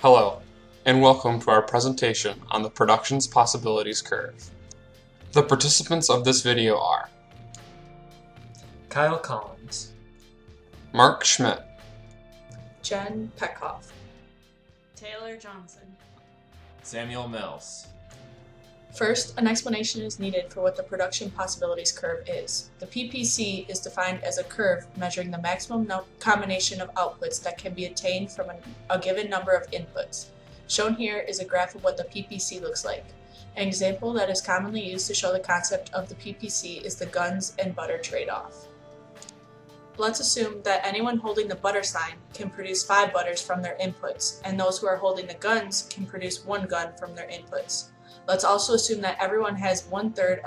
Hello, and welcome to our presentation on the Production's Possibilities Curve. The participants of this video are Kyle Collins, Mark Schmidt, Jen Peckhoff, Taylor Johnson, Samuel Mills. First, an explanation is needed for what the production possibilities curve is. The PPC is defined as a curve measuring the maximum combination of outputs that can be attained from a given number of inputs. Shown here is a graph of what the PPC looks like. An example that is commonly used to show the concept of the PPC is the guns and butter trade-off. Let's assume that anyone holding the butter sign can produce 5 butters from their inputs, and those who are holding the guns can produce 1 gun from their inputs. Let's also assume that everyone has 1/3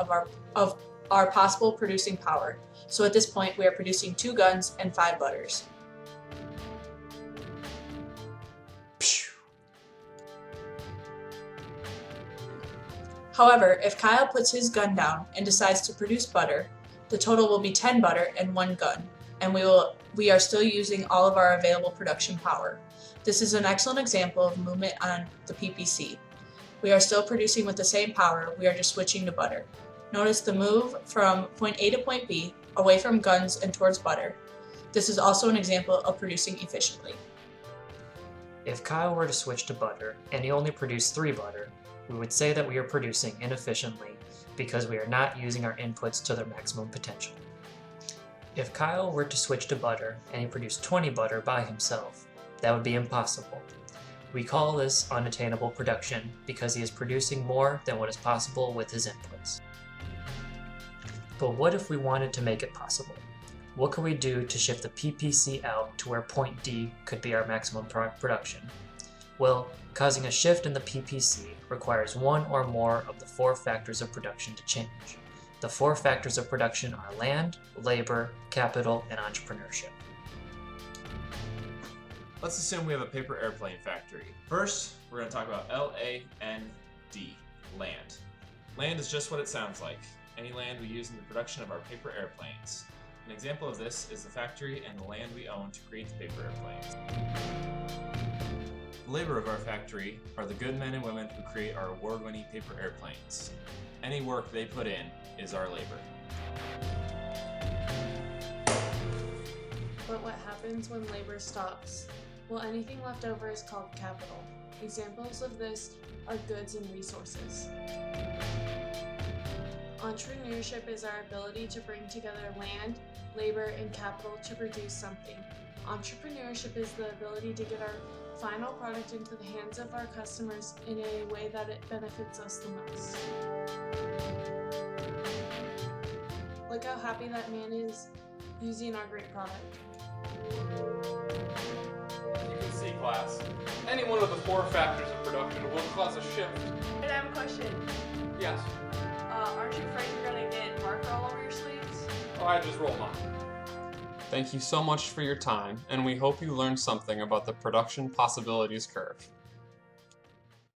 of our possible producing power. So at this point, we are producing 2 guns and 5 butters. However, if Kyle puts his gun down and decides to produce butter, the total will be 10 butter and 1 gun, and we are still using all of our available production power. This is an excellent example of movement on the PPC. We are still producing with the same power, we are just switching to butter. Notice the move from point A to point B, away from guns and towards butter. This is also an example of producing efficiently. if Kyle were to switch to butter and he only produced 3 butter, we would say that we are producing inefficiently because we are not using our inputs to their maximum potential. If Kyle were to switch to butter and he produced 20 butter by himself, that would be impossible. We call this unattainable production because he is producing more than what is possible with his inputs. But what if we wanted to make it possible? What could we do to shift the PPC out to where point D could be our maximum production? Well, causing a shift in the PPC requires one or more of the 4 factors of production to change. The 4 factors of production are land, labor, capital, and entrepreneurship. Let's assume we have a paper airplane factory. First, we're going to talk about L-A-N-D, land. Land is just what it sounds like, any land we use in the production of our paper airplanes. An example of this is the factory and the land we own to create the paper airplanes. The labor of our factory are the good men and women who create our award-winning paper airplanes. Any work they put in is our labor. but what happens when labor stops? Well, anything left over is called capital. Examples of this are goods and resources. Entrepreneurship is our ability to bring together land, labor, and capital to produce something. Entrepreneurship is the ability to get our final product into the hands of our customers in a way that it benefits us the most. Look how happy that man is using our great product. As you can see, class, any one of the 4 factors of production will cause a shift. Hey, I have a question. Yes. Aren't you afraid you're gonna get marker all over your sleeves? Oh, I just roll mine. Thank you so much for your time, and we hope you learned something about the Production Possibilities Curve.